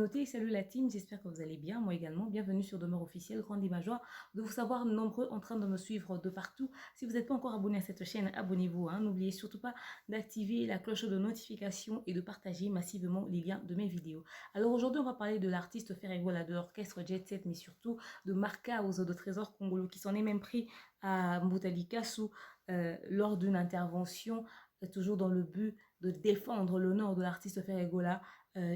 communauté, salut la team, j'espère que vous allez bien, moi également. Bienvenue sur Demeure Officielle, grande et ma joie de vous savoir nombreux en train de me suivre de partout. Si vous n'êtes pas encore abonné à cette chaîne, abonnez-vous. N'oubliez surtout pas d'activer la cloche de notification et de partager massivement les liens de mes vidéos. Alors aujourd'hui, on va parler de l'artiste Ferregola, de l'orchestre Jet Set, mais surtout de Marcaus, de Trésor Congolo, qui s'en est même pris à Mbutalikasu lors d'une intervention, toujours dans le but de défendre l'honneur de l'artiste Ferregola.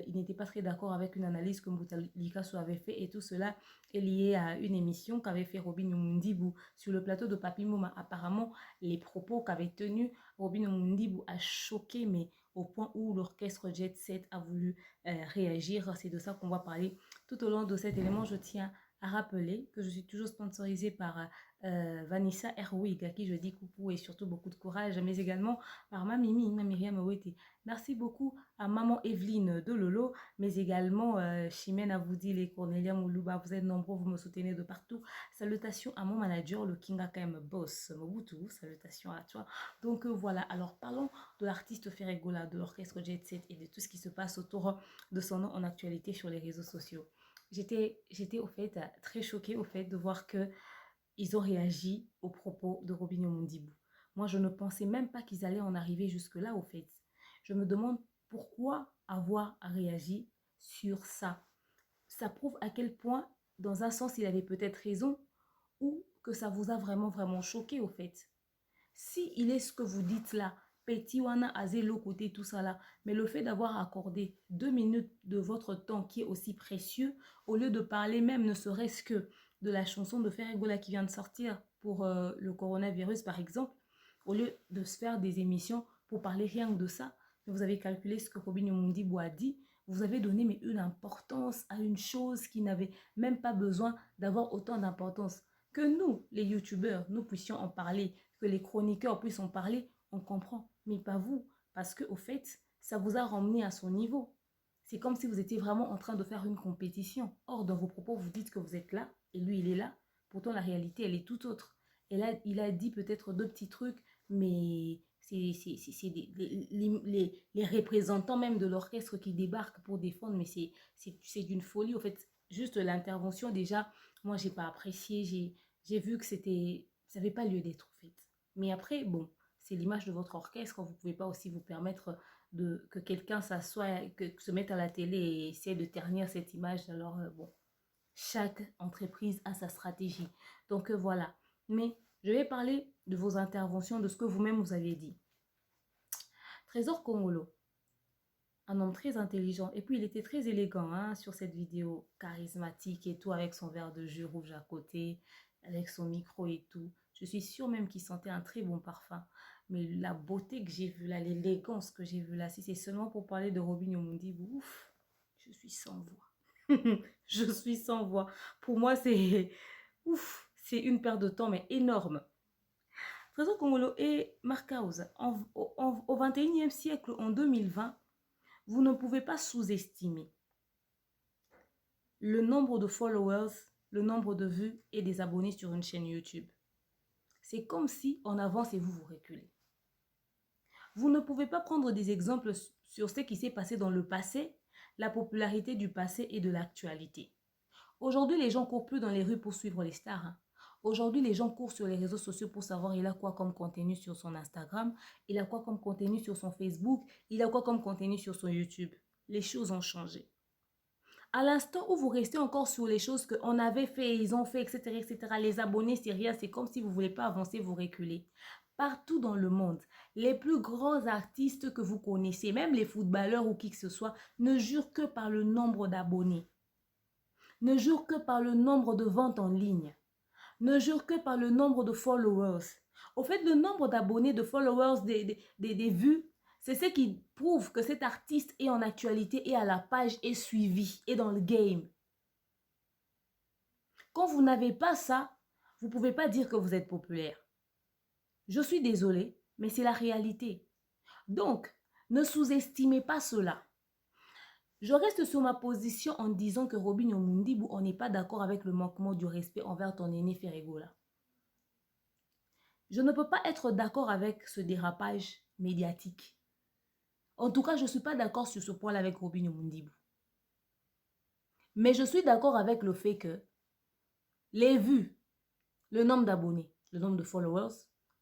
Il n'était pas très d'accord avec une analyse que Mbutalikasu avait fait, et tout cela est lié à une émission qu'avait fait Robin Omundibu sur le plateau de Papi Mouma. Apparemment, les propos qu'avait tenus Robin Omundibu a choqué, mais au point où l'orchestre Jet Set a voulu réagir. C'est de ça qu'on va parler tout au long de cet élément. Je tiens à rappeler que je suis toujours sponsorisée par Vanessa Erwig, à qui je dis coucou et surtout beaucoup de courage, mais également par ma Mimi, ma Myriam Owete. Merci beaucoup à maman Evelyne de Lolo, mais également Chimène Avoudil et Cornelia Moulouba. Vous êtes nombreux, vous me soutenez de partout. Salutations à mon manager, le King AKM Boss Mobutu. Salutations à toi. Donc voilà, alors parlons de l'artiste Ferregola, de l'orchestre Jet Set et de tout ce qui se passe autour de son nom en actualité sur les réseaux sociaux. J'étais au fait très choquée au fait de voir que ils ont réagi aux propos de Robin Omundibu. Moi, je ne pensais même pas qu'ils allaient en arriver jusque-là au fait. Je me demande pourquoi avoir réagi sur ça. Ça prouve à quel point, dans un sens, il avait peut-être raison ou que ça vous a vraiment choqué au fait. Si il est ce que vous dites là, petit wana azelo côté tout ça là, mais le fait d'avoir accordé 2 minutes de votre temps qui est aussi précieux, au lieu de parler même ne serait-ce que de la chanson de Ferregola qui vient de sortir pour le coronavirus par exemple, au lieu de se faire des émissions pour parler rien que de ça, vous avez calculé ce que Robin Omundibu a dit, vous avez donné mais une importance à une chose qui n'avait même pas besoin d'avoir autant d'importance. Que nous, les youtubeurs, nous puissions en parler, que les chroniqueurs puissent en parler, on comprend, mais pas vous, parce que au fait, ça vous a ramené à son niveau. C'est comme si vous étiez vraiment en train de faire une compétition. Or, dans vos propos, vous dites que vous êtes là, et lui, il est là. Pourtant, la réalité, elle est tout autre. Et là, il a dit peut-être deux petits trucs, mais c'est les représentants même de l'orchestre qui débarquent pour défendre, mais c'est d'une folie. Au fait, juste l'intervention, déjà, moi, j'ai pas apprécié, j'ai vu que ça n'avait pas lieu d'être, en fait. Mais après, bon, c'est l'image de votre orchestre. Vous ne pouvez pas aussi vous permettre que quelqu'un s'assoie, que se mette à la télé et essaie de ternir cette image. Alors, bon, chaque entreprise a sa stratégie. Donc, voilà. Mais je vais parler de vos interventions, de ce que vous-même vous avez dit. Trésor Congolo, un homme très intelligent. Et puis, il était très élégant sur cette vidéo, charismatique et tout, avec son verre de jus rouge à côté, avec son micro et tout. Je suis sûre même qu'il sentait un très bon parfum. Mais la beauté que j'ai vue là, l'élégance que j'ai vue là, si c'est seulement pour parler de Robin Omundibu, ouf, je suis sans voix. Je suis sans voix. Pour moi, c'est ouf, c'est une perte de temps, mais énorme. Trésor Congolo et Marcaus, au 21e siècle, en 2020, vous ne pouvez pas sous-estimer le nombre de followers, le nombre de vues et des abonnés sur une chaîne YouTube. C'est comme si on avance et vous reculez. Vous ne pouvez pas prendre des exemples sur ce qui s'est passé dans le passé, la popularité du passé et de l'actualité. Aujourd'hui, les gens courent plus dans les rues pour suivre les stars. Aujourd'hui, les gens courent sur les réseaux sociaux pour savoir il a quoi comme contenu sur son Instagram, il a quoi comme contenu sur son Facebook, il a quoi comme contenu sur son YouTube. Les choses ont changé. À l'instant où vous restez encore sur les choses qu'on avait fait, ils ont fait, etc., etc., les abonnés, c'est rien, c'est comme si vous ne voulez pas avancer, vous reculez. Partout dans le monde, les plus grands artistes que vous connaissez, même les footballeurs ou qui que ce soit, ne jurent que par le nombre d'abonnés, ne jurent que par le nombre de ventes en ligne, ne jurent que par le nombre de followers. Au fait, le nombre d'abonnés, de followers, des vues, c'est ce qui prouve que cet artiste est en actualité, et à la page, est suivi, est dans le game. Quand vous n'avez pas ça, vous ne pouvez pas dire que vous êtes populaire. Je suis désolée, mais c'est la réalité. Donc, ne sous-estimez pas cela. Je reste sur ma position en disant que Robin Omundibu, on n'est pas d'accord avec le manquement du respect envers ton aîné Ferregola. Je ne peux pas être d'accord avec ce dérapage médiatique. En tout cas, je ne suis pas d'accord sur ce point-là avec Robin Omundibu. Mais je suis d'accord avec le fait que les vues, le nombre d'abonnés, le nombre de followers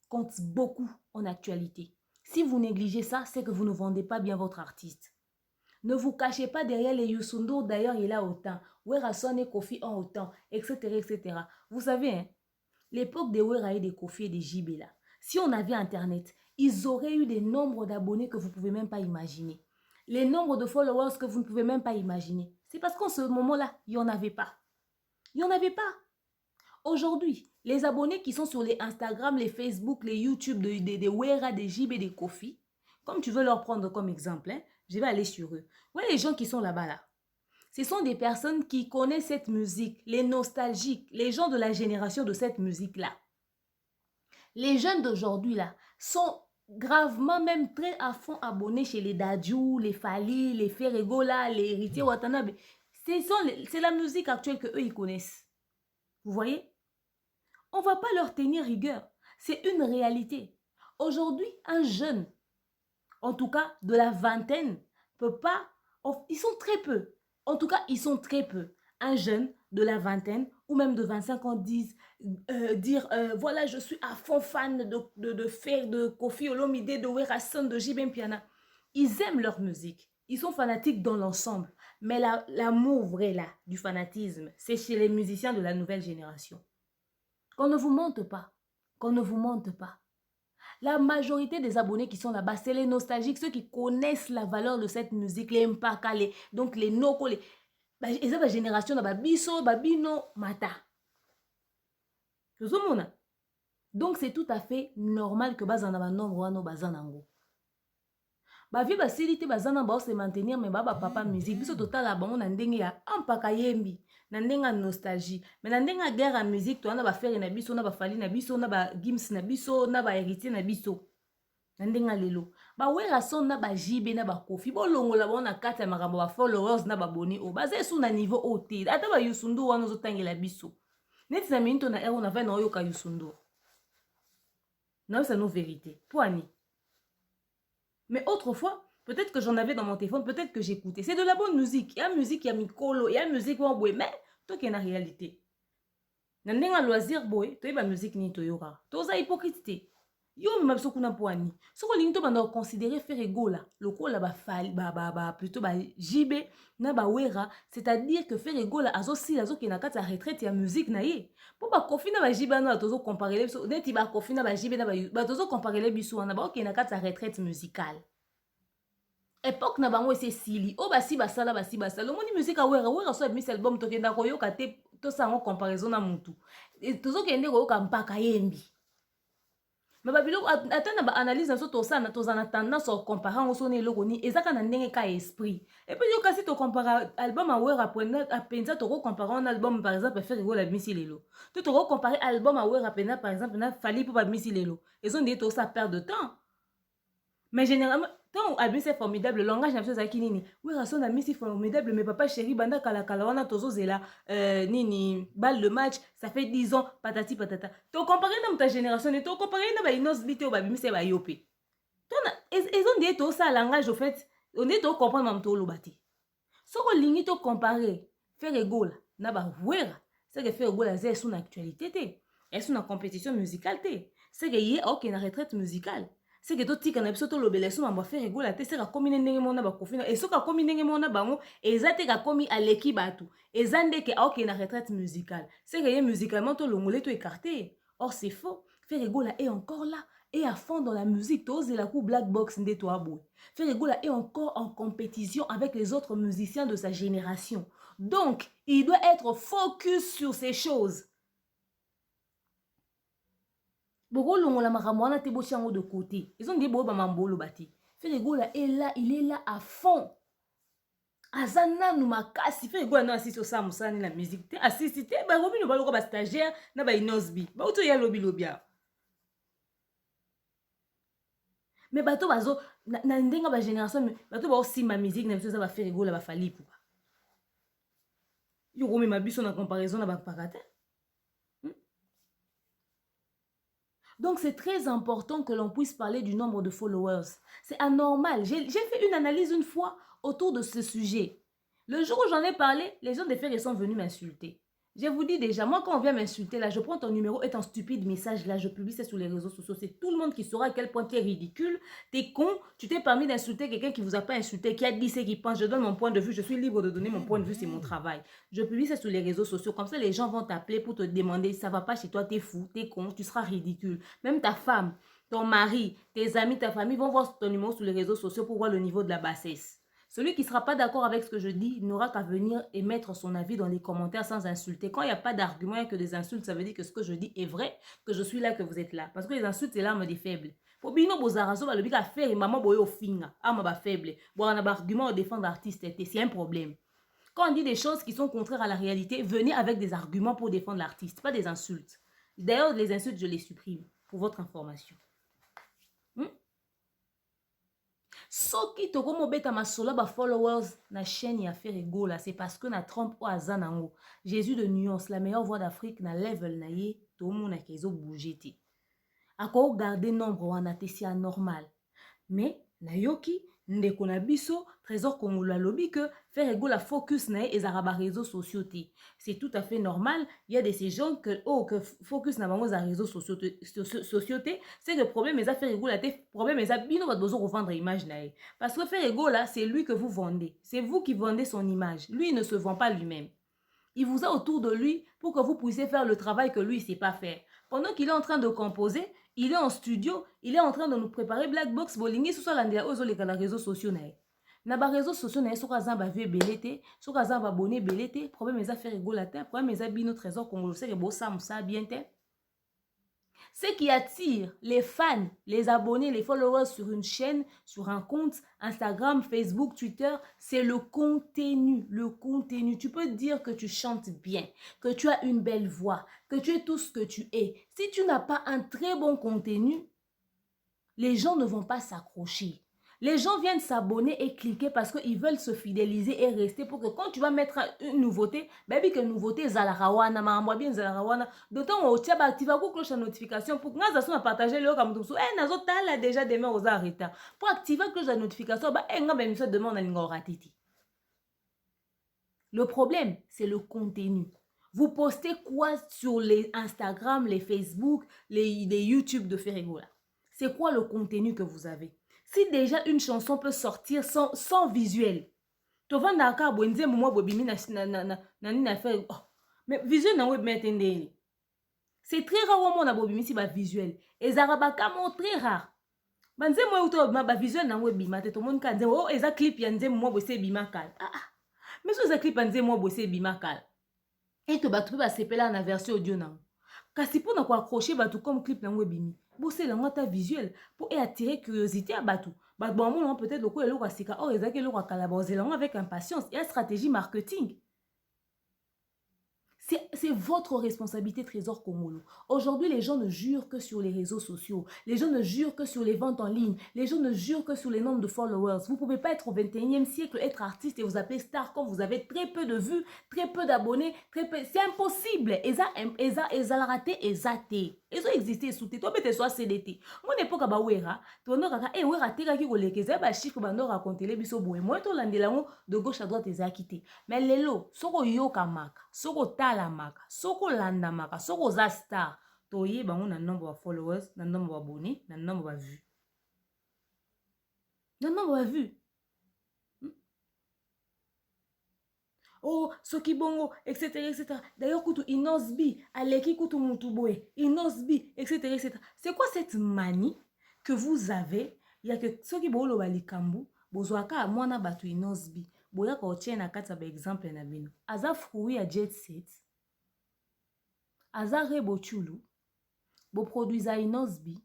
compte beaucoup en actualité. Si vous négligez ça, c'est que vous ne vendez pas bien votre artiste. Ne vous cachez pas derrière les Youssou N'Dour, d'ailleurs il a autant. Werason et Kofi ont autant, etc. etc. Vous savez, hein, l'époque des Wera et des Kofi et des JB là, si on avait Internet, ils auraient eu des nombres d'abonnés que vous ne pouvez même pas imaginer. Les nombres de followers que vous ne pouvez même pas imaginer. C'est parce qu'en ce moment-là, il n'y en avait pas. Il n'y en avait pas. Aujourd'hui, les abonnés qui sont sur les Instagram, les Facebook, les YouTube des Wera, des JB, des Kofi, comme tu veux leur prendre comme exemple, hein, je vais aller sur eux. Ouais, les gens qui sont là-bas, là, ce sont des personnes qui connaissent cette musique, les nostalgiques, les gens de la génération de cette musique-là. Les jeunes d'aujourd'hui, là, sont gravement, même très à fond abonnés chez les Dadju, les Fali, les Ferregola, les Héritiers Watanabe. C'est la musique actuelle qu'eux, ils connaissent. Vous voyez? On ne va pas leur tenir rigueur. C'est une réalité. Aujourd'hui, un jeune, en tout cas de la vingtaine, peut pas... Ils sont très peu. En tout cas, ils sont très peu. Un jeune de la vingtaine ou même de 25 ans dire voilà, je suis à fond fan de Kofi Olomide, de Werason, de J.B. Piana. Ils aiment leur musique. Ils sont fanatiques dans l'ensemble. Mais l'amour vrai là, du fanatisme, c'est chez les musiciens de la nouvelle génération. Qu'on ne vous monte pas. Qu'on ne vous monte pas. La majorité des abonnés qui sont là-bas, c'est les nostalgiques, ceux qui connaissent la valeur de cette musique, les Mpaka, donc les Noko, les génération, Biso, Babino, Mata. Donc c'est tout à fait normal que bazana ba nombre wano bazanango. Ba vie basili te bazana ba se maintenir mais ba papa musique biso totala bango na ndenge ya ampaka yembi. Na ndenga nostalgie mais na ndenga guerre à musique to na ba faire na biso na ba fali na biso na ba gims na biso na ba héritier na biso na ndenga lelo ba Werason na ba JB na ba Kofi bo longola ba na kata ya makambo ba followers na ba boni o baza su na niveau OT ata ba Youssou N'Dour wana zo tangela biso neti na minito na ero na va na oyoka Youssou N'Dour non c'est nos vérités poani mais autrefois peut-être que j'en avais dans mon téléphone, peut-être que j'écoutais. C'est de la bonne musique. Il y a musique, il y a Mikolo, il y a musique, mais toi qui es en réalité. Nandenga loisir boy, toi la musique ni toyora. Toi ça hypocrite. Yo même so kuna poani. So ko linto banda considérer faire égola. Le ko la ba fali plutôt ba JB na ba Wera, c'est-à-dire que faire égola azo si azo ki na kata retraite ya musique na ye. Po ba Kofi na ba JB na tozo comparer les neti ba Kofi na ba JB na ba tozo comparer les biso na ba ki na kata retraite musicale. Époque na bango ese sili o basi basala le moni musique a Wera so mis album to kenda ko yoka te to sango comparaison na mutu tozo kende ko yoka mpaka yembi mais babilo atana ba analyse na so to sana to zana tendance au comparer ngo so ne loko ni ezaka na ndenge ka esprit et puis yoka si to comparer album a Wera a penza to ko comparer un album par exemple faire go la misi lelo to ko comparer album a Wera penza par exemple na fali pour ba misi lelo et so ndé to ça perd de temps mais généralement tant abus c'est formidable le langage n'a pas qui nini Werason a mis si formidable mais papa chéri banda kala kala wana tozo zela nini balle de match ça fait 10 ans patati patata to comparer dans ta génération et to comparer na ba inos bité au babi c'est ba yopé tona ils ont dit to ça langage au fait on est to comprendre même to lobati so ko lingi to comparer faire égal na ba Wera c'est que faire égal c'est son actualité té est son compétition musicale té c'est que y OK na retraite musicale c'est que tout tika na biso to lobela so mamba faire rigola te c'est ka komi ndenge mona ba Kofi et so ka komi ndenge mona bango ezate ka komi aleki batu ezande ke OK na retraite musicale c'est que musicalement to longolé to écarté or c'est faux faire rigola est encore là et à fond dans la musique to la coup black box ndé to abo faire rigola est encore en compétition avec les autres musiciens de sa génération donc il doit être focus sur ces choses. Boko longola makambo wana te botia yango de côté. Ils ont dit bo ba mambolo bati. Ferregola est là, il est là à fond. Azana nou makasi Ferregola na assisi osa musani la musique te assisi te ba robi no ba loko ba stagiaire na ba inosbi. Ba uto ya lobi lobia. Mais bato bazo na ndenga ba génération bato ba aussi ma musique na biso za ba Ferregola ba fali pou. Yo romi ma biso na comparaison na ba pakate. Donc, c'est très important que l'on puisse parler du nombre de followers. C'est anormal. J'ai fait une analyse une fois autour de ce sujet. Le jour où j'en ai parlé, les gens des Ferré sont venus m'insulter. Je vous dis déjà, moi quand on vient m'insulter là, je prends ton numéro et ton stupide message là, je publie ça sur les réseaux sociaux. C'est tout le monde qui saura à quel point tu es ridicule, tu es con, tu t'es permis d'insulter quelqu'un qui ne vous a pas insulté, qui a dit ce qu'il pense. Je donne mon point de vue, je suis libre de donner mon point de vue, c'est mon travail. Je publie ça sur les réseaux sociaux, comme ça les gens vont t'appeler pour te demander, ça va pas chez toi, t'es fou, t'es con, tu seras ridicule. Même ta femme, ton mari, tes amis, ta famille vont voir ton numéro sur les réseaux sociaux pour voir le niveau de la bassesse. Celui qui ne sera pas d'accord avec ce que je dis n'aura qu'à venir et mettre son avis dans les commentaires sans insulter. Quand il n'y a pas d'argument et que des insultes, ça veut dire que ce que je dis est vrai, que je suis là, que vous êtes là. Parce que les insultes, c'est l'arme des faibles. Pour bino bozarazo, le biga faire maman boyo finga, ama ba faible. Bon, on a un argument à défendre l'artiste, c'est un problème. Quand on dit des choses qui sont contraires à la réalité, venez avec des arguments pour défendre l'artiste, pas des insultes. D'ailleurs, les insultes, je les supprime, pour votre information. Soki tokomo beta masola ba followers na chaîne ya Ferrego là, c'est parce que na Trump o azanango. Jésus de nuance, la meilleure voix d'Afrique na level na ye, tout le monde a kezo bouger te. Ako garder nombre wana te si anormal. Mais na yoki ndeko na biso Trésor Congolo alobi que Ferrego la focus na ezara ba réseaux sociaux te. C'est tout à fait normal. Il y a de ces gens que focus na bango za réseaux sociaux te, c'est que problème eza Ferrego la te, problème eza bino ba besoin revendre image na ye. Parce que Ferrego là, c'est lui que vous vendez. C'est vous qui vendez son image. Lui il ne se vend pas lui-même. Il vous a autour de lui pour que vous puissiez faire le travail que lui ne sait pas faire. Pendant qu'il est en train de composer, il est en studio, il est en train de nous préparer Black Box Bolingi sous la réseaux sociaux. Na ba réseaux sociaux na soka zamba vie belete, soka zamba abonné belete, problème les affaires rigolata, problème les abino Trésor Congolo, c'est que bo ça bien te. Ce qui attire les fans, les abonnés, les followers sur une chaîne, sur un compte, Instagram, Facebook, Twitter, c'est le contenu. Le contenu. Tu peux dire que tu chantes bien, que tu as une belle voix, que tu es tout ce que tu es. Si tu n'as pas un très bon contenu, les gens ne vont pas s'accrocher. Les gens viennent s'abonner et cliquer parce qu'ils veulent se fidéliser et rester pour que quand tu vas mettre une nouveauté, baby que nouveauté zalarawana, maman bien zalarawana, d'autant au tiaba activa pour cloche la notification pour que nous allons partager le comme tout ça. Eh nazo tala déjà demain aux arrêtés. Pour activer cloche la notification, bah eh nga ben ça demande à l'ingratiti. Le problème, c'est le contenu. Vous postez quoi sur les Instagram, les Facebook, les YouTube de Ferrego là? C'est quoi le contenu que vous avez? Si déjà une chanson peut sortir sans visuel, mais visuel na web metende. C'est très rare au monde bobimi si ba visuel. Et zarabaka mo très rare. Banze mo uto ba visuel na web bima te to monde ka nzembo oh eza clip ya nzembo mo bose bima kal. Mais so eza clip ya nzembo mo bose bima kal. Et que batu ba sepela na version audio na. Kasi pour na ko accrocher batu comme clip na web bimi. Bosser la ta visuel pour attirer curiosité à Batou. Bon, peut-être le coup est lourd à Sika. Or, ils ont calaboser avec impatience. Il y a une stratégie marketing. C'est votre responsabilité, Trésor Congolo. Aujourd'hui, les gens ne jurent que sur les réseaux sociaux. Les gens ne jurent que sur les ventes en ligne. Les gens ne jurent que sur les nombres de followers. Vous ne pouvez pas être au 21e siècle, être artiste et vous appeler star quand vous avez très peu de vues, très peu d'abonnés. C'est impossible. Ils ont raté, ils ont raté. Ils ont existé sous tes. Toi, tu es CDT. Mon époque, bah, ouera. Tu as raté, ouera, tu as raté, tu as chiffre, bah, raconter les biso boué. Moi, tu as de gauche à droite, tu as quitté. Mais les lots, soko yoka maka, soko tala maka, soko landa maka, soko za star. Toye, bah, on a nombre de followers, na nombre d'abonnés, na nombre de vues. Na nombre de vues. Oh, Soki Bongo, etc., etc. D'ailleurs, Koutou Inosbi, Aleki Koutou Moutouboué, Inosbi, etc., etc. C'est quoi cette manie que vous avez? Il y a que Soki Bongo Balikambu, Bozoaka, Mwana Batu Inosbi, Boya Koche na kata ba exemple na bino. Aza fruit à jet set, Aza Rebo Chulu, Bo produisa Inosbi,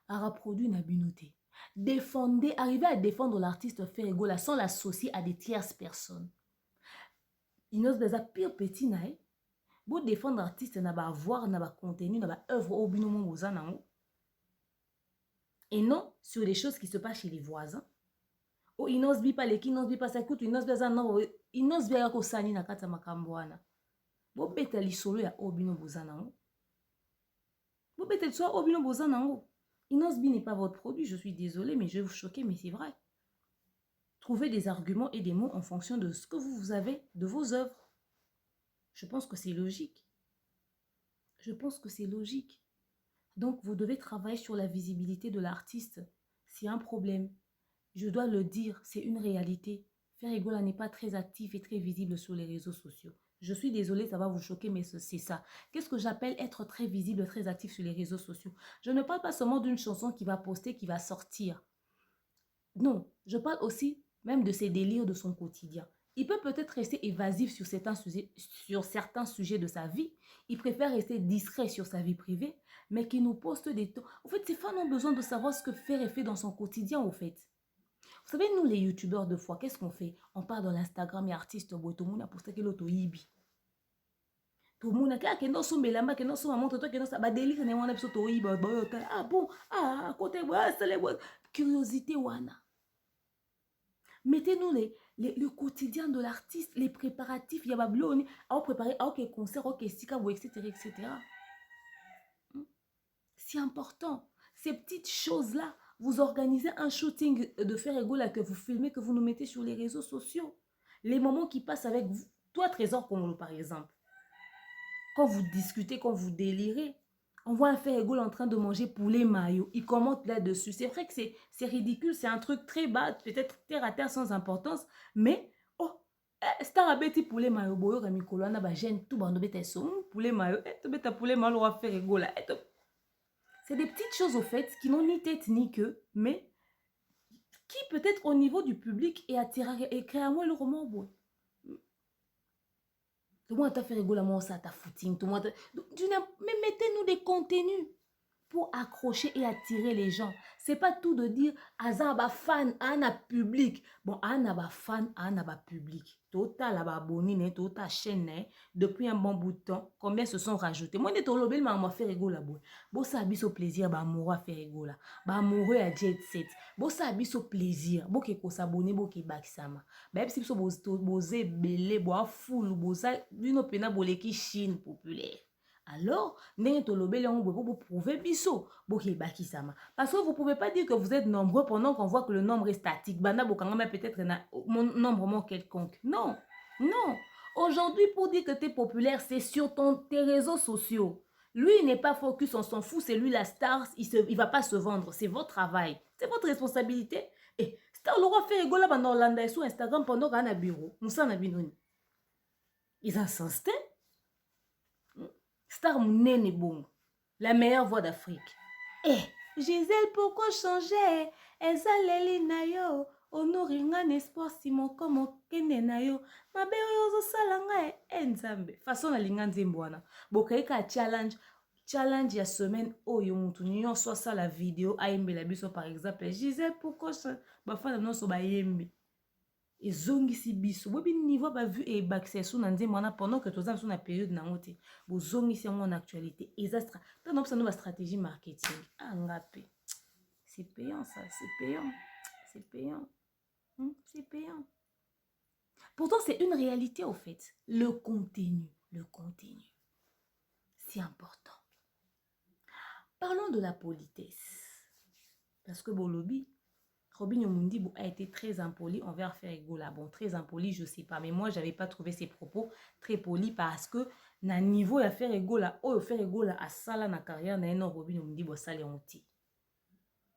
Ara produit na binote. Défendez, arrivez à défendre l'artiste Ferrego là sans l'associer à des tierces personnes. Inos beza pire petit nae bo défendre artiste na ba avoir na ba contenu na ba œuvre au binomo boza nango et non sur les choses qui se passent chez les voisins. Oh Inos bi pa leki Inos bi pa sa écoute Inos beza non Inos bi ko sani na kata makambo wana bo beta lisolo ya obino boza nango bo beta lisolo obino boza nango. Inos bi n'est pas votre produit, je suis désolée mais je vais vous choquer mais c'est vrai. Trouvez des arguments et des mots en fonction de ce que vous avez, de vos œuvres. Je pense que c'est logique. Je pense que c'est logique. Donc, vous devez travailler sur la visibilité de l'artiste. C'est un problème. Je dois le dire, c'est une réalité. Ferregola n'est pas très actif et très visible sur les réseaux sociaux. Je suis désolée, ça va vous choquer, mais c'est ça. Qu'est-ce que j'appelle être très visible, très actif sur les réseaux sociaux? Je ne parle pas seulement d'une chanson qui va poster, qui va sortir. Non, je parle aussi même de ses délires de son quotidien. Il peut peut-être rester évasif sur certains sujets de sa vie. Il préfère rester discret sur sa vie privée, mais qui nous poste des temps. En fait, ces femmes ont besoin de savoir ce que Ferre fait dans son quotidien, au fait. Vous savez, nous, les youtubeurs, de fois, qu'est-ce qu'on fait? On part dans l'Instagram et artiste, tout le monde a posté que l'auto yibi. Tout le monde a dit, non, son belamba, que non, son maman, toi, que non, ça va délire, on a besoin de yibi. Ah bon, ah, côté, c'est les curiosité, wana. Mettez-nous le quotidien de l'artiste, les préparatifs, il y a Babylone, à préparer, à quel concert, à quel sika, etc., etc. C'est important. Ces petites choses-là, vous organisez un shooting de Ferrego là que vous filmez, que vous nous mettez sur les réseaux sociaux. Les moments qui passent avec vous. Toi, Trésor Congolo, par exemple. Quand vous discutez, quand vous délirez, on voit un Ferrego en train de manger poulet mayo. Il commente là-dessus. C'est vrai que c'est ridicule, c'est un truc très bas, peut-être terre à terre sans importance, mais oh, star abeti poulet mayo boyo ramikolo na ba gêne tout bando beta son poulet mayo. Tu beta poulet mayo va Ferrego là. C'est des petites choses au fait qui n'ont ni tête ni queue, mais qui peut-être au niveau du public est attiré et créer moi le roman boy. Tout le monde t'a fait rigoler, moi ça t'a footing, tout le monde. Mais mettez-nous des contenus pour accrocher et attirer les gens. C'est pas tout de dire azaba fan, ana public. Bon, ana ba fan, ana ba public. Total ba abonné, total chaîne depuis un bon bout de temps. Combien se sont rajoutés? Moi, net olobel m'a fait rigoler boy. Bon ça abyss au plaisir ba amoureux à faire rigoler. Ba amoureux à jet set. Bon ça abyss au plaisir. Bon qui ko s'abonner, bon qui bakisama. Ba si so bozé belé, bo full, bo ça d'une opena boleki Chine populaire. Alors, vous pouvez biso, parce que vous ne pouvez pas dire que vous êtes nombreux pendant qu'on voit que le nombre est statique. Bana peut-être un nombre quelconque. Non, non. Aujourd'hui, pour dire que tu es populaire, c'est sur tes réseaux sociaux. Lui, il n'est pas focus, on s'en fout, c'est lui la star, il ne va pas se vendre. C'est votre travail, c'est votre responsabilité. Et star, le roi fait rigoler pendant l'Olanda sur Instagram pendant qu'on a un bureau. Moussa Nabinouni. Ils ont sensé. Star Mounene Bongo, la meilleure voix d'Afrique. Eh, Gisèle, pourquoi changer? Ezaleli na yo, honoringa n'espoir si moko mokende na yo. Mabe oyo salanga nzambe. Façon na linga nzembo wana. Bokaika challenge ya semaine oyo mutu nyonso soit la vidéo ayembela biso par exemple. Gisèle, pourquoi changer? Bafana nyonso bayembe. Et zongisi biso bobi niveau ba vu et baksesu na nzembo wana pendant que toza sur na période na ngote bo zongisi en actualité ezastra tant ça nous stratégie marketing ngape c'est payant ça, c'est payant, c'est payant, c'est payant. Pourtant c'est une réalité au fait, le contenu c'est important. Parlons de la politesse parce que Bolobi Robin Yomundibu a été très impoli envers Ferregola. Bon, très impoli, je ne sais pas. Mais moi, je n'avais pas trouvé ses propos très polis parce que, na niveau ya Ferregola, Ferregola a sala na carrière, na non Robin Yomundibu a salé en oti.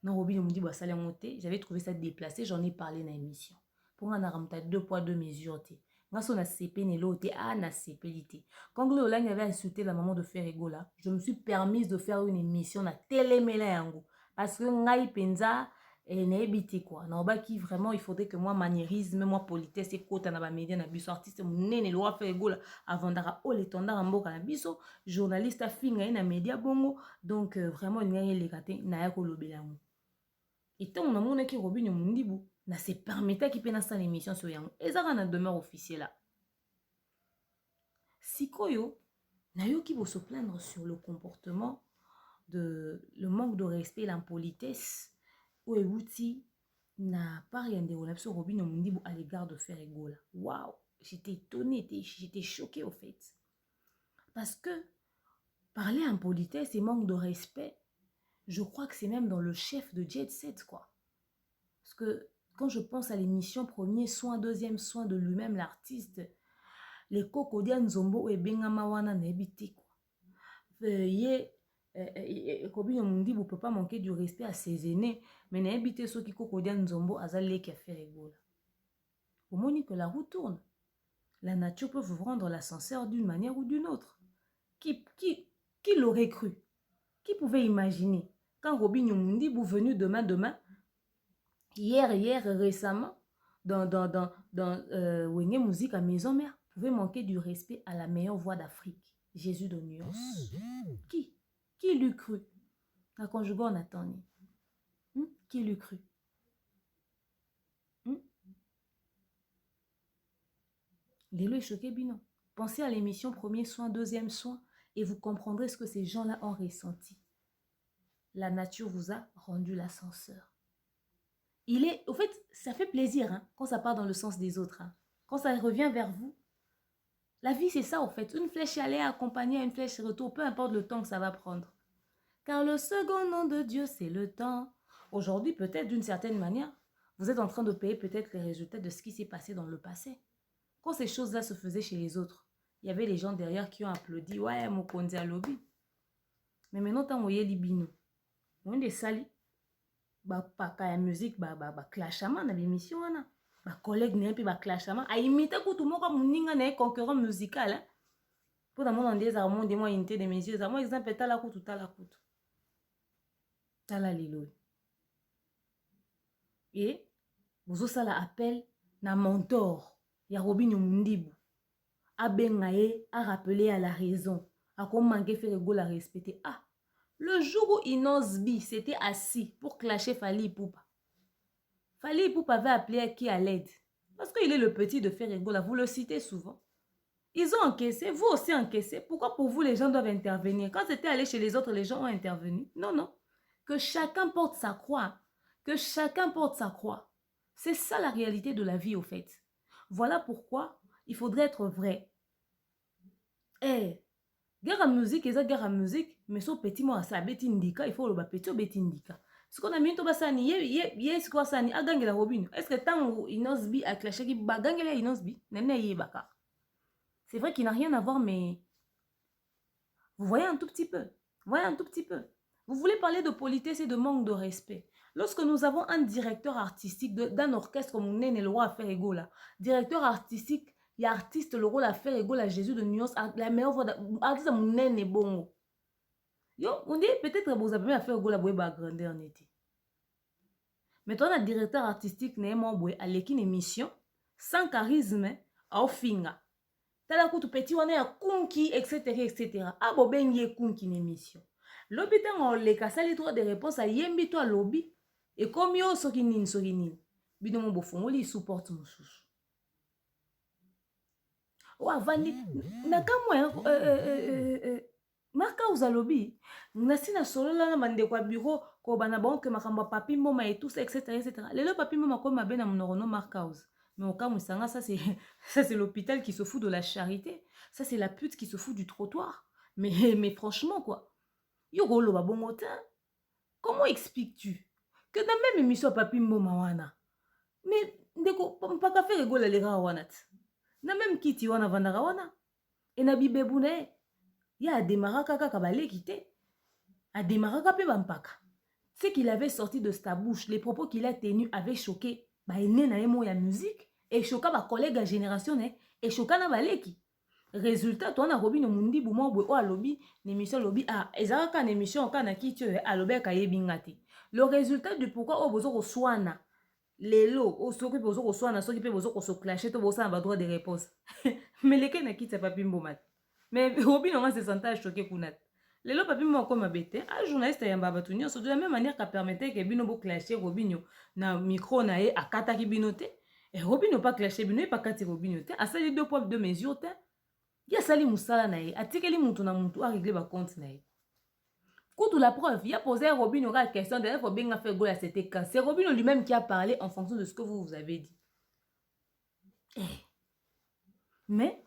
Non, Robin Yomundibu a salé en oti. J'avais trouvé ça déplacé, j'en ai parlé dans l'émission. Pour un aramta 2 poids 2 mesures. Quand on a CP, na CP l'ité. Quand Glolang avait insulté la maman de Ferregola, je me suis permise de faire une émission na télémela yango. Parce que ngai penza et n'habité quoi. Qui vraiment il faudrait que moi maniérisme, moi politesse et côté na ba média na biso artiste munene loi Ferregola avant d'ara o l'étendard mboka na biso journaliste a finga na média bongo donc vraiment il n'y a les gâtés na ya ko lobelango. Et tant on a mon qui Robin Yomundibu na se permettait qui pena sa l'émission sur yango. Et ça na demeure officielle là. Sikoyo na yo qui va se plaindre sur le comportement de le manque de respect, l'impolitesse. Ouéouti n'a pas rien de Robin Yomundibu à l'égard de Ferregola. Waouh, j'étais étonnée, j'étais choquée au fait. Parce que parler impolitesse et manque de respect, je crois que c'est même dans le chef de Jet Set quoi. Parce que quand je pense à l'émission premier soin, deuxième soin de lui-même, l'artiste, les Kokodia Nzombo et Bengamawana n'habité quoi. Kobino Mundi, vous ne pouvez pas manquer du respect à ses aînés, mais n'habité ceux qui Kokodia Nzombo, Azalé qui a fait rigola. Au moment que la roue tourne, la nature peut vous rendre l'ascenseur d'une manière ou d'une autre. Qui l'aurait cru? Qui pouvait imaginer? Quand Robin Mundi, vous venu demain, hier, récemment, dans Wenge Musique à Maison Mère, vous pouvez manquer du respect à la meilleure voix d'Afrique, Jésus de Nuance. Qui l'eût cru? La conjugue en attendait. Qui l'eût cru? Les est choqué, Bino. Pensez à l'émission premier soin, deuxième soin, et vous comprendrez ce que ces gens-là ont ressenti. La nature vous a rendu l'ascenseur. Au fait, ça fait plaisir hein, quand ça part dans le sens des autres. Hein. Quand ça revient vers vous. La vie, c'est ça, au fait. Une flèche allait accompagner à une flèche retour, peu importe le temps que ça va prendre. Car le second nom de Dieu, c'est le temps. Aujourd'hui, peut-être d'une certaine manière, vous êtes en train de payer peut-être les résultats de ce qui s'est passé dans le passé. Quand ces choses-là se faisaient chez les autres, il y avait les gens derrière qui ont applaudi. Ouais, mon kondi à lobby. Mais maintenant, tant que libino, on est sali. Pas la musique, clashama dans l'émission. Ma collègue n'est pas clashama. A imité tout le monde comme un concurrent musical. Pour le monde en disant, à mon démon, unité de mesures. À mon exemple, t'as la coute. T'as la lilo. Et vous avez ça appel na mentor. Ya Robin Mundibu. A bengaye, a rappelé à la raison. A comment manquer faire ego la respecter. Ah, le jour où Inosbi s'était assis pour clasher Fali Ipupa. Fali Ipupa avait appelé qui à l'aide. Parce qu'il est le petit de Ferrego là, vous le citez souvent. Ils ont encaissé, vous aussi encaissé. Pourquoi pour vous les gens doivent intervenir? Quand c'était allé chez les autres, les gens ont intervenu. Non. Que chacun porte sa croix. Que chacun porte sa croix. C'est ça la réalité de la vie au fait. Voilà pourquoi il faudrait être vrai. Guerre à musique, guerre à musique, mais ce petit moi, ça bêti indika, il faut le petit bêti indika. Ce qu'on a mis, c'est quoi ça, a gagné la robine. Est-ce que tant Inosbi a clashé qui va gagner la Inosbi? C'est vrai qu'il n'a rien à voir, mais vous voyez un tout petit peu. Vous voulez parler de politesse et de manque de respect. Lorsque nous avons un directeur artistique d'un orchestre comme on est le roi à faire égaux là, directeur artistique, il y a artiste le rôle à faire égaux à Jésus de Nuance, la meilleure voix d'artiste mon est bon. Yo, on dit peut-être que vous avez à faire égaux la boîte grandeur en été. Mais toi, le directeur artistique n'est pas bon à l'équipe émission sans charisme au finga. Tala kutu petit wana ya kunki etc. Ah bo benye kunki émission. Lobi tango le kasali droit de réponse à yembi to lobby et comme yo soki nini. Bino mo bofongoli supporte mususu. Wa vandi nakamwe marka uzalobi nasina solo la mande kwa bureau ko bana bon que makamba papi mboma et tout ça etc. Lelo papi mboma ko mabena mnorono marka uz. Mais au cas où ça c'est l'hôpital qui se fout de la charité. Ça, c'est la pute qui se fout du trottoir. Mais franchement, quoi. Yogolo babongotin. Comment expliques-tu que dans la même émission, papi mbomawana, mais ndeko, pas qu'à faire rigoler les gars wanat. Na même kiti wana vandara wana. Et na bibebune, ya a démarré kaka kabale kité. A démarré kape bampaka. Ce qu'il avait sorti de sa bouche, les propos qu'il a tenus avaient choqué. Bah, il n'est pas ya musique. Et choqué ma collègue à génération et choqué na baleki. Résultat, toi na Robin Mundi Boumo Boué à lobby, l'émission lobby a ezaka une émission kana ki tu à lobby ka yebingati. Le résultat du pourquoi au bozo soana les lots au soki bozo soana soki pe bozo se clasher to bozo na droit de réponse. Mais les na ki papi mbomat. Mais Robin on se sentait choqué kunat. Les lots papi mbo comme abete, un journaliste ya mbabatunyo so de la même manière qu'a permettait que bino bo clasher Robinho na micro na e akata ki binote. Et Robin n'a pas clashé, il n'a pas cassé Robin. A sali 2 poids 2 mesures. Il y a sali moussala nae. A tika li moutou na moutou a réglé ba compte nae. Koutou la preuve, il a posé à Robin aura la question de faut bien faire goal à cet cas. C'est Robin lui-même qui a parlé en fonction de ce que vous avez dit. Mais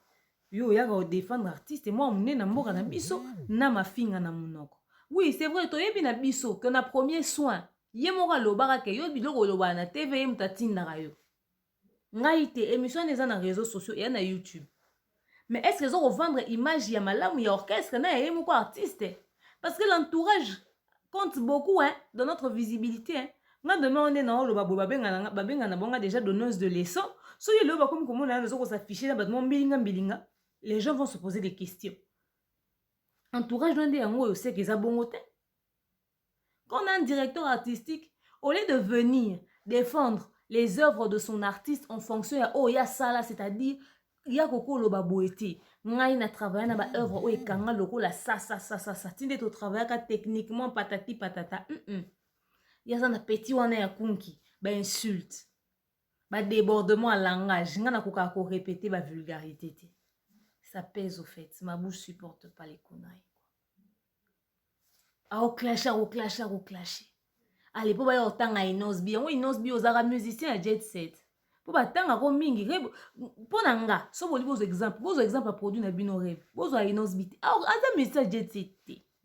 yo ya ga défendre artiste et moi on est na mboka na biso na ma finga na monoko. Oui, c'est vrai, toi yebi na biso que na premier soin Ye moko alobaka ke yo biloko oloba na TV ye mutu atindaka yo. Ngai te émission eza na réseaux sociaux et na YouTube. Mais est-ce que vous vendre image ya malamu ya orchestre na ya moko artiste? Parce que l'entourage compte beaucoup hein, dans notre visibilité. Hein. Nga demain on est na olo babenga na bonga déjà donneuse de leçons. So yelo ba comme comment na zo s'afficher na batmo mbilinga. Les gens vont se poser des questions. Entourage ndé yango yo sait que ça bongo te. Quand on a un directeur artistique, au lieu de venir défendre les œuvres de son artiste en fonction de oh ya ça là, c'est-à-dire il y a koko lo baboete ngai na travailler na ba œuvre o ekanga loko la ça tinde to travailler ka techniquement patati patata ya ça na petit wana ya kunki ba insulte ba débordement à langage nga na koka ko répéter ba vulgarité te. Ça pèse au fait, ma bouche supporte pas les conneries. Au clasher. Allez, pour bailler autant à Inosbi, on Inosbi aux arabes musiciens à Jet Set. Pour batanga ko mingi, pour nanga, so boli vos exemples à produit na bino rêve. Vos à Inosbi. Ah, ada musicien Jet Set.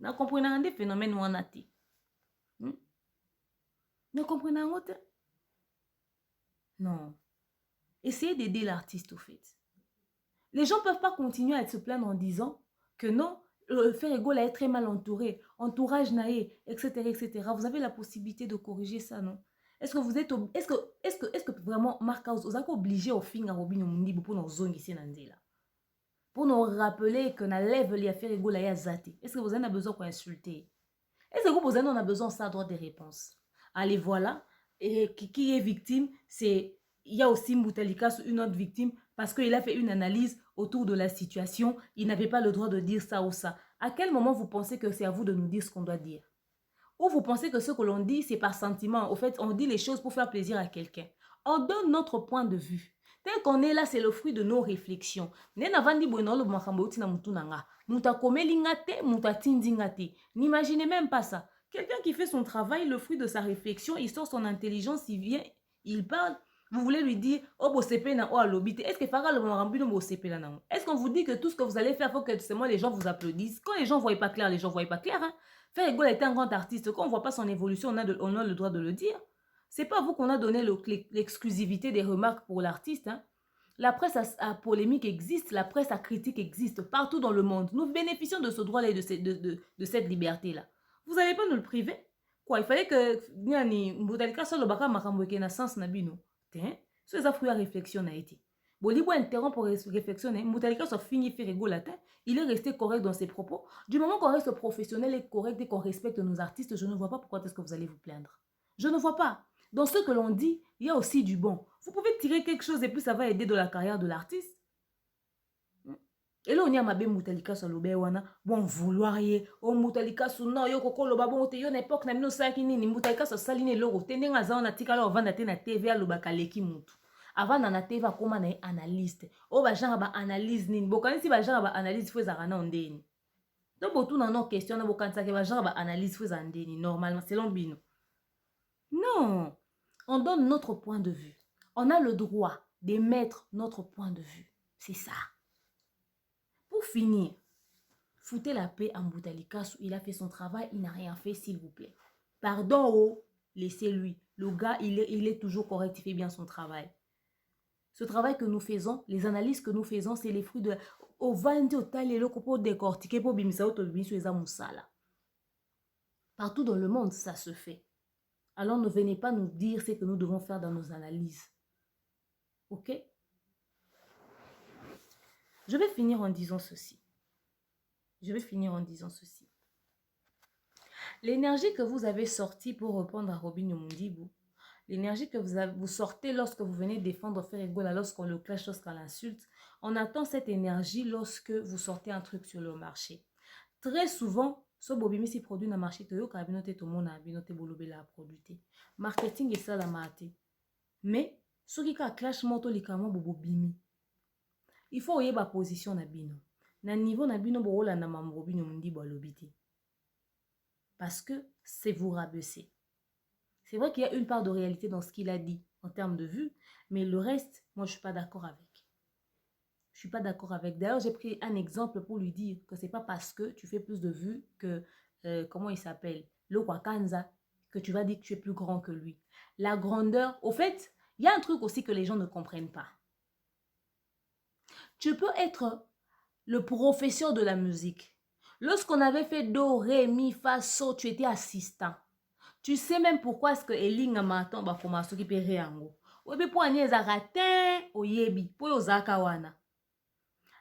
Na comprenez des phénomènes wana te. Ne comprenez pas? Non. Essayez d'aider l'artiste au fait. Les gens ne peuvent pas continuer à se plaindre en disant que non, le Ferrego est très mal entouré, entourage naé, etc. Vous avez la possibilité de corriger ça, non? Est-ce que vous êtes est-ce que vraiment Marc House vous avez obligé au fin à Robin Mundi pour nos zones ici là pour nous rappeler que na lève les Ferrego là zati. Est-ce que vous en avez besoin pour insulter? Est-ce que vous en avez besoin ça droit des réponses? Allez voilà, et qui est victime, c'est il y a aussi Moutalika, une autre victime, parce qu'il a fait une analyse autour de la situation. Il n'avait pas le droit de dire ça ou ça. À quel moment vous pensez que c'est à vous de nous dire ce qu'on doit dire? Ou vous pensez que ce que l'on dit, c'est par sentiment? Au fait, on dit les choses pour faire plaisir à quelqu'un. On donne notre point de vue. Tel qu'on est là, c'est le fruit de nos réflexions. N'imaginez même pas ça. Quelqu'un qui fait son travail, le fruit de sa réflexion, il sort son intelligence, il vient, il parle. Vous voulez lui dire, oh, est-ce que est-ce qu'on vous dit que tout ce que vous allez faire, il faut que seulement les gens vous applaudissent? Quand les gens ne voient pas clair, les gens ne voient pas clair. Hein? Ferrego était un grand artiste. Quand on ne voit pas son évolution, on a le droit de le dire. Ce n'est pas vous qu'on a donné l'exclusivité des remarques pour l'artiste. Hein? La presse à polémique existe, la presse à critique existe partout dans le monde. Nous bénéficions de ce droit-là et de cette liberté-là. Vous n'allez pas nous le priver? Quoi, il fallait que Mboutalika soit le baka makamboke na sens nabino. So eza fruit à réflexion na été. Bolibo interrompt pour réflexionner. Moutalika soit fini Ferrego latin. Il est resté correct dans ses propos. Du moment qu'on reste professionnel et correct et qu'on respecte nos artistes, je ne vois pas pourquoi est-ce que vous allez vous plaindre. Je ne vois pas. Dans ce que l'on dit, il y a aussi du bon. Vous pouvez tirer quelque chose et puis ça va aider de la carrière de l'artiste. Et là, on y a mabé Moutalika sur l'obé wana. Bon, vouloir yé. Oh, Moutalika sur non, yo koko loba bon, te yon époque na mino sakini ni Moutalika sur saline loro. Tende nga za on a tika là, on va nater na TV à loba kaleki moutou. Avant na TV koma na analyste. Oh, ba genre ba analyse nini. Bokani si ba genre ba analyse faut zarana ondeni. Donc, botou na non question na bokani sa ke ba genre ba analyse faut zandeni. Normalement, selon Bino. Non. On donne notre point de vue. On a le droit d'émettre notre point de vue. C'est ça. Pour finir, foutez la paix à Mboutalika. Il a fait son travail, il n'a rien fait, s'il vous plaît. Pardon, oh, laissez-lui. Le gars, il est toujours correct, il fait bien son travail. Ce travail que nous faisons, les analyses que nous faisons, c'est les fruits de... Au venti, au taille, le copo décortiqué pour bimisa, au tobimis, les amoussala. Partout dans le monde, ça se fait. Alors ne venez pas nous dire ce que nous devons faire dans nos analyses. Ok? Je vais finir en disant ceci. L'énergie que vous avez sortie pour répondre à Robin Mundibu, l'énergie que vous sortez lorsque vous venez défendre Ferrego, lorsqu'on le clash, lorsqu'on l'insulte, on attend cette énergie lorsque vous sortez un truc sur le marché. Très souvent, ce bobimi si produit na marché, toyo kabinote to mona binote bolobé la produité. Marketing et ça la maté. Mais ce qui a clash moto likamo bobimi. Il faut oyer ba position na bino. Na niveau na bino borola na mamrobino mundi bolobité. Parce que c'est vous rabaisser. C'est vrai qu'il y a une part de réalité dans ce qu'il a dit en termes de vue, mais le reste, moi je suis pas d'accord avec. Je suis pas d'accord avec. D'ailleurs, j'ai pris un exemple pour lui dire que c'est pas parce que tu fais plus de vues que comment il s'appelle, le Wakanza, que tu vas dire que tu es plus grand que lui. La grandeur, au fait, il y a un truc aussi que les gens ne comprennent pas. Tu peux être le professeur de la musique. Lorsqu'on avait fait do, ré, mi, fa, so, tu étais assistant. Tu sais même pourquoi est-ce que elinga maton ba commencer qui peut réango. Obi pour anye zaratin oyebi pour ozaka wana.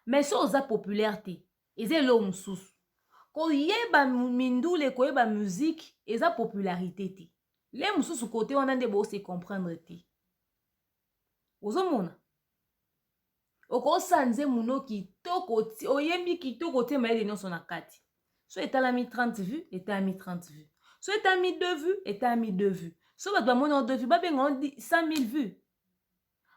Mais so oza popularité, eze lo mususu. Ko yeba mindule ko yeba musique, eza popularité te. Les mususu côté wana nde bo se comprendre te. Ozomona. Oko sanze muno kitoko ti oyembi kitoko te maele nyonso na kati. So etalami 30 vues, etalami 30 vues. So etalami 2 vues, etalami 2 vues. So bato bamoni en 2 vues, babenga 100 000 vues.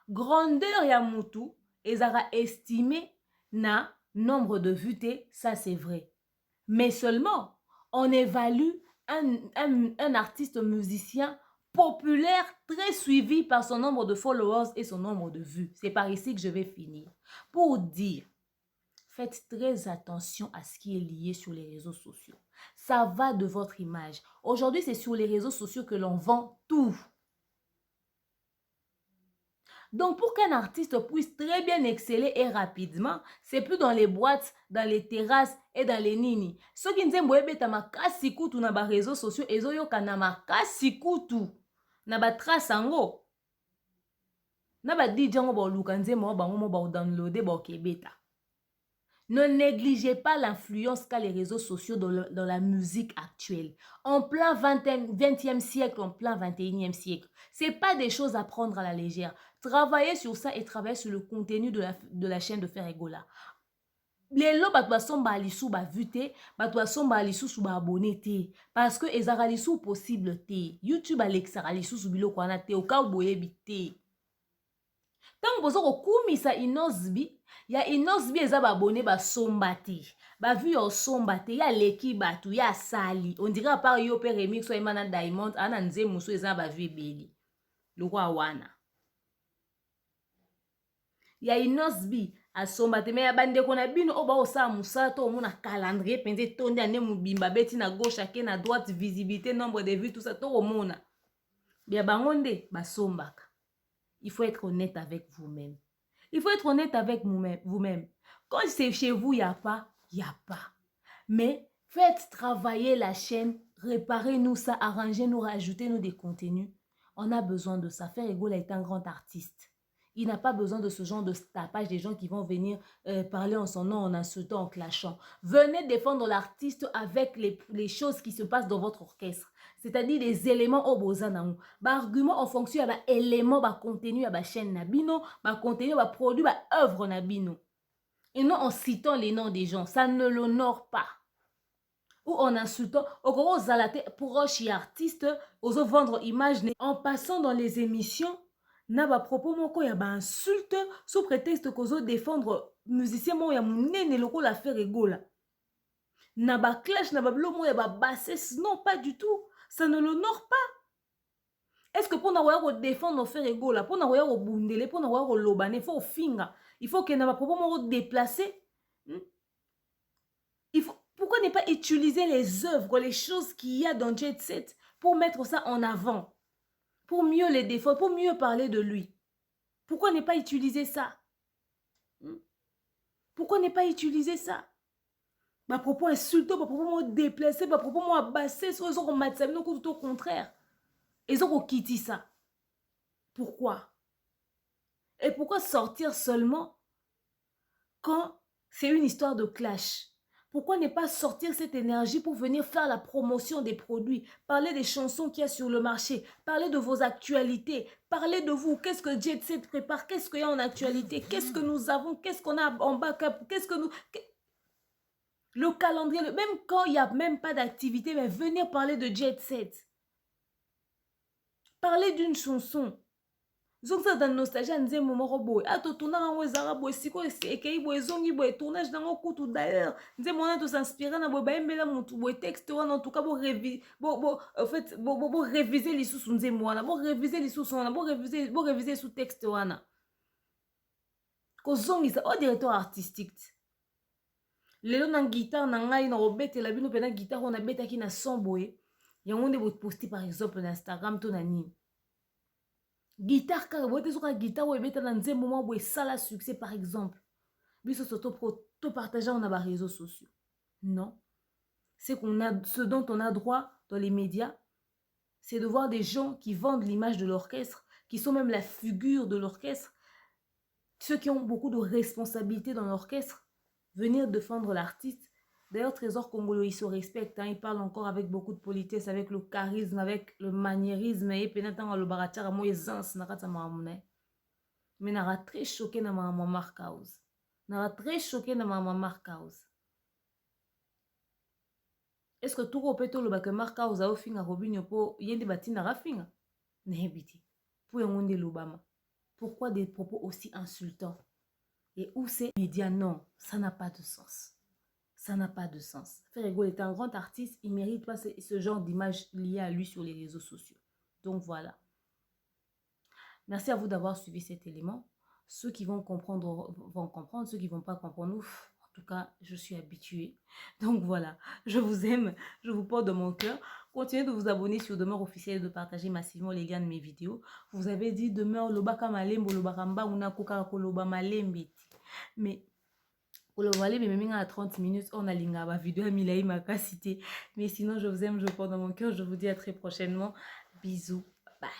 Grandeur ya mutu ezara estimé na nombre de vues te, ça c'est vrai. Mais seulement, on évalue un artiste musicien populaire, très suivi par son nombre de followers et son nombre de vues. C'est par ici que je vais finir. Pour dire, faites très attention à ce qui est lié sur les réseaux sociaux. Ça va de votre image. Aujourd'hui, c'est sur les réseaux sociaux que l'on vend tout. Donc, pour qu'un artiste puisse très bien exceller et rapidement, c'est plus dans les boîtes, dans les terrasses et dans les nini. Ce qui nous est makasi kutu na ba réseaux sociaux, ezo yoka na makasi kutu na ba trace ango. Na ba DJ ngo ba luka nzembo ba ngo ba downloader ba kebeta. Ne négligez pas l'influence qu'a les réseaux sociaux dans la musique actuelle. En plein 20e siècle, en plein 21e siècle. Ce n'est pas des choses à prendre à la légère. Travaillez sur ça et travaillez sur le contenu de la chaîne de Feregola. Les lots bato basomba alisu ba vute, bato basomba alisu su ba abonné te. Parce que ezara alisu possible te. YouTube alexa alisu su biloko wana te, oka boyebi te. Tant bozo ko kumisa inosbi, ya inosbi eza ba abonné ba somba te. Ba vu yo somba te, ya leki batu, ya sali. On dirait à part yo pe remix so emana Diamond, ana nze muso eza ba vu beli. Lokwa wana. Ya inosbi asomba te, me ya bandeko na bino oba osala musala to omona calendrier penze tonde ane mubimba beti na gauche ake na droite, visibilité, nombre de vues, tout ça to omona. Bia bangonde basombaka. Il faut être honnête avec vous-même. Il faut être honnête avec vous-même. Quand c'est chez vous, il n'y a pas, il n'y a pas. Mais faites travailler la chaîne, réparez-nous ça, arrangez-nous, rajoutez-nous des contenus. On a besoin de ça. Feregola est un grand artiste. Il n'a pas besoin de ce genre de tapage, des gens qui vont venir parler en son nom, en insultant, en clashant. Venez défendre l'artiste avec les choses qui se passent dans votre orchestre. C'est-à-dire les éléments au bozanang. Argument en fonction de l'élément, de contenu, de chaîne nabino, de contenu, de produit, de œuvre nabino. Et non en citant les noms des gens. Ça ne l'honore pas. Ou en insultant, au zalate proche et artiste, aux vendre image, en passant dans les émissions. Na ba propos moko ya ba insulte sous prétexte kozo défendre musicien mo ya munene loko la Feregola. Na ba clash na ba blomo ya ba bassesse, non pas du tout, ça ne l'honore pas. Est-ce que pour na wa défendre Feregola, pour na wa bundele, pour na wa lobane, faut finga, il faut que na ba propos moko déplacer. Il faut pourquoi ne pas utiliser les œuvres, les choses qu'il y a dans Jet Set pour mettre ça en avant? Pour mieux les défendre, pour mieux parler de lui. Pourquoi ne pas utiliser ça? Pourquoi ne pas utiliser ça? Ma propos insultant, ma propos déplacé, ma propos abassé, soit ils ont rematissé, non, tout au contraire. Ils ont quitté ça. Pourquoi? Et pourquoi sortir seulement quand c'est une histoire de clash? Pourquoi ne pas sortir cette énergie pour venir faire la promotion des produits, parler des chansons qu'il y a sur le marché, parler de vos actualités, parler de vous, qu'est-ce que Jet Set prépare, qu'est-ce qu'il y a en actualité, qu'est-ce que nous avons, qu'est-ce qu'on a en backup, qu'est-ce que nous... Le calendrier, même quand il n'y a même pas d'activité, mais venir parler de Jet Set. Parler d'une chanson. Zonga dans nostalgie nze momoro boy ato tuna ngo ezara boy siko ekei boy zongi boy tournage nango kutu d'ailleurs nze mona to s'inspirer na boy baembela mutu boy texte wana en tout cas bo en fait bo réviser lisusu nze mwana bo réviser lisusu wana bo réviser sous texte wana ko zongi ça au directeur artistique lelo na guitare na ngai na obetela bino pena guitare on abetaki na son boy Il y a un monde qui poster par exemple sur Instagram, ton anime. Guitare, car vous êtes sur la guitare, vous mettez dans un moment où ça la succès par exemple. Biso surtout pour tout partager dans les réseaux sociaux. Non. C'est qu'on a ce dont on a droit dans les médias, c'est de voir des gens qui vendent l'image de l'orchestre, qui sont même la figure de l'orchestre, ceux qui ont beaucoup de responsabilités dans l'orchestre, venir défendre l'artiste. D'ailleurs, Trésor Congolo, il se respecte, hein, il parle encore avec beaucoup de politesse, avec le charisme, avec le maniérisme, et pénétrant le baratia, moi, aisance, mais n'a très choqué dans ma marque house. N'a très choqué dans ma marque house. Est-ce que tout le monde le marque house a offert à Robinho pour y aller bâtir na rafinga? N'hébiti. Pour y aller l'Obama. Pourquoi des propos aussi insultants? Et où c'est média? Non, ça n'a pas de sens. Ça n'a pas de sens. Ferrego est un grand artiste, il ne mérite pas ce genre d'image liée à lui sur les réseaux sociaux. Donc voilà. Merci à vous d'avoir suivi cet élément. Ceux qui vont comprendre, ceux qui ne vont pas comprendre, ouf, en tout cas, je suis habituée. Donc voilà, je vous aime, je vous porte dans mon cœur. Continuez de vous abonner sur Demeure Officielle et de partager massivement les liens de mes vidéos. Vous avez dit Demeure Lobaka Malembo, Lobakamba, Unakoka Koloba Malembi. Mais pour le voler, mais même à 30 minutes, on a la vidéo à Milaï Makasité. Mais sinon, je vous aime, je vous porte dans mon cœur. Je vous dis à très prochainement. Bisous. Bye.